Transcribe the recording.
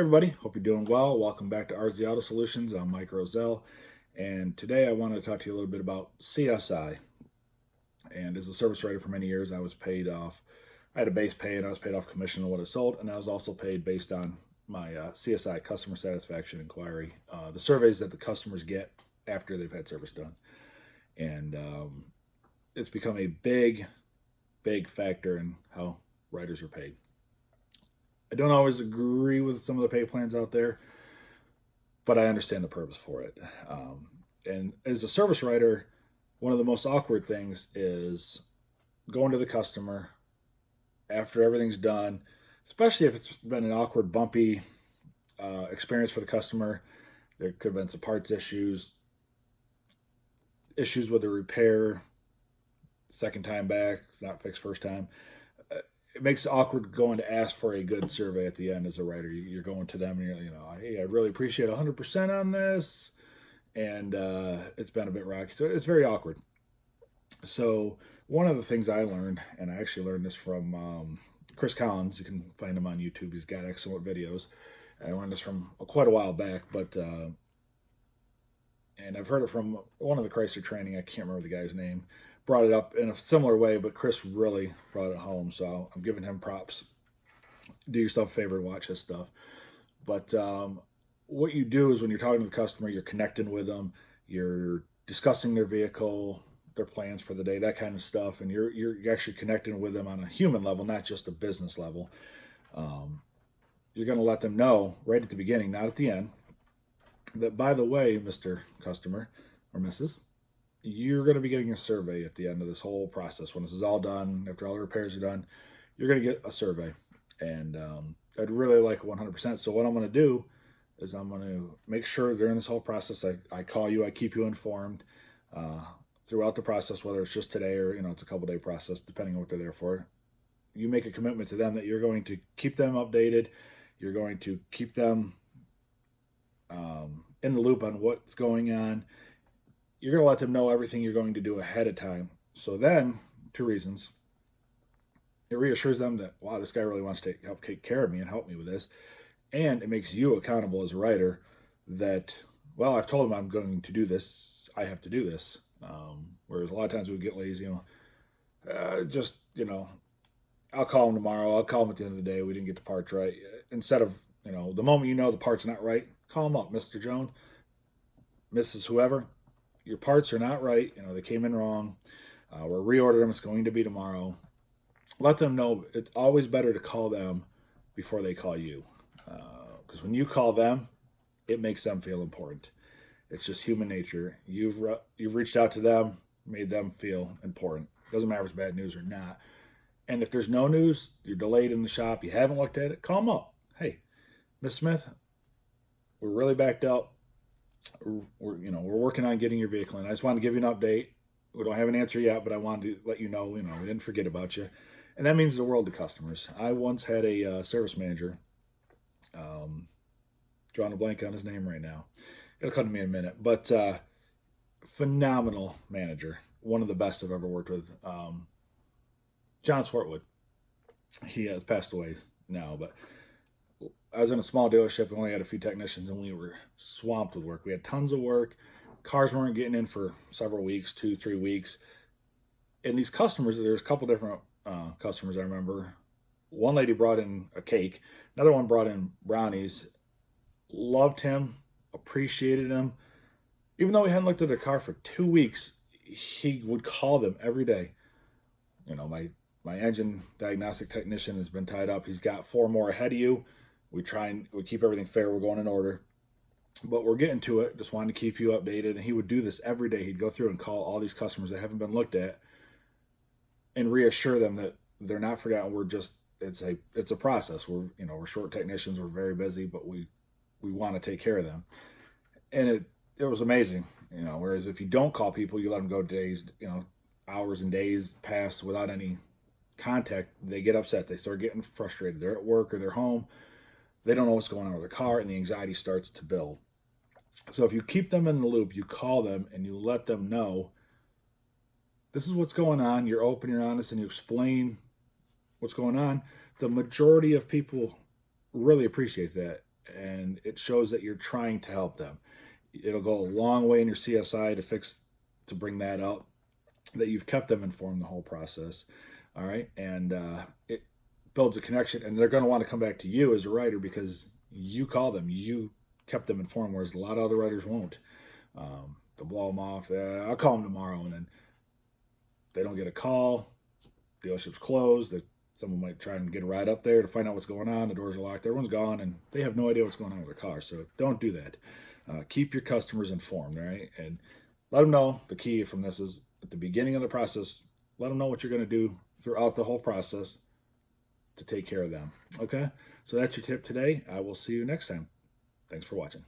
everybody, hope you're doing well. Welcome back to RZ Auto Solutions. I'm Mike Roselle, and today I wanted to talk to you a little bit about CSI. And as a service writer for many years, I was paid off. I had a base pay, and I was paid off commission on what I sold, and I was also paid based on my CSI, customer satisfaction inquiry, the surveys that the customers get after they've had service done. And it's become a big, big factor in how writers are paid. I don't always agree with some of the pay plans out there, but I understand the purpose for it. And as a service writer, one of the most awkward things is going to the customer after everything's done, especially if it's been an awkward, bumpy experience for the customer. There could have been some parts issues with the repair, second time back, it's not fixed first time. It makes it awkward going to ask for a good survey at the end as a writer. You're going to them and hey, I really appreciate 100% on this. And it's been a bit rocky. So it's very awkward. So one of the things I learned, and I actually learned this from Chris Collins. You can find him on YouTube. He's got excellent videos. I learned this from quite a while back, but and I've heard it from one of the Chrysler training. I can't remember the guy's name. Brought it up in a similar way, but Chris really brought it home. So I'm giving him props. Do yourself a favor to watch his stuff. But what you do is when you're talking to the customer, you're connecting with them, you're discussing their vehicle, their plans for the day, that kind of stuff, and you're actually connecting with them on a human level, not just a business level. You're going to let them know right at the beginning, not at the end, that by the way, Mr. Customer or Mrs., you're going to be getting a survey at the end of this whole process. When this is all done, after all the repairs are done, you're going to get a survey. And I'd really like 100%. So what I'm going to do is I'm going to make sure during this whole process, I call you, I keep you informed throughout the process, whether it's just today or, it's a couple day process, depending on what they're there for. You make a commitment to them that you're going to keep them updated. You're going to keep them in the loop on what's going on. You're going to let them know everything you're going to do ahead of time. So then, two reasons. It reassures them that, wow, this guy really wants to help take care of me and help me with this. And it makes you accountable as a writer that, well, I've told him I'm going to do this. I have to do this. Whereas a lot of times we get lazy, I'll call him tomorrow. I'll call him at the end of the day. We didn't get the parts right. Instead of, the moment the part's not right, call him up. Mr. Jones, Mrs. Whoever, your parts are not right. They came in wrong. We're reordering them. It's going to be tomorrow. Let them know it's always better to call them before they call you. Because when you call them, it makes them feel important. It's just human nature. You've reached out to them, made them feel important. Doesn't matter if it's bad news or not. And if there's no news, you're delayed in the shop, you haven't looked at it, call them up. Hey, Miss Smith, we're really backed up. We're working on getting your vehicle in. I just wanted to give you an update. We don't have an answer yet, but I wanted to let you know, we didn't forget about you. And that means the world to customers. I once had a service manager, drawing a blank on his name right now. It'll come to me in a minute, but phenomenal manager. One of the best I've ever worked with. John Swartwood. He has passed away now, but I was in a small dealership and only had a few technicians, and we were swamped with work. We had tons of work. Cars weren't getting in for several weeks, 2-3 weeks. And these customers, there's a couple different customers I remember. One lady brought in a cake. Another one brought in brownies. Loved him, appreciated him. Even though we hadn't looked at their car for 2 weeks, he would call them every day. My engine diagnostic technician has been tied up. He's got 4 more ahead of you. We keep everything fair. We're going in order. But we're getting to it. Just wanted to keep you updated. And he would do this every day. He'd go through and call all these customers that haven't been looked at and reassure them that they're not forgotten. It's a process. We're short technicians. We're very busy, but we want to take care of them. And it was amazing. Whereas if you don't call people, you let them go days, hours and days pass without any contact, they get upset. They start getting frustrated. They're at work or they're home. They don't know what's going on with their car, and the anxiety starts to build. So if you keep them in the loop, you call them and you let them know this is what's going on. You're open, you're honest, and you explain what's going on. The majority of people really appreciate that. and it shows that you're trying to help them. It'll go a long way in your CSI to bring that out, that you've kept them informed the whole process. All right. And it builds a connection, and they're going to want to come back to you as a writer because you call them, you kept them informed, whereas a lot of other writers won't. They'll blow them off. I'll call them tomorrow, and then they don't get a call. Dealership's closed. Someone might try and get a ride up there to find out what's going on. The doors are locked. Everyone's gone, and they have no idea what's going on with their car. So don't do that. Keep your customers informed, right? And let them know. The key from this is at the beginning of the process, let them know what you're going to do throughout the whole process to take care of them. Okay? So that's your tip today. I will see you next time. Thanks for watching.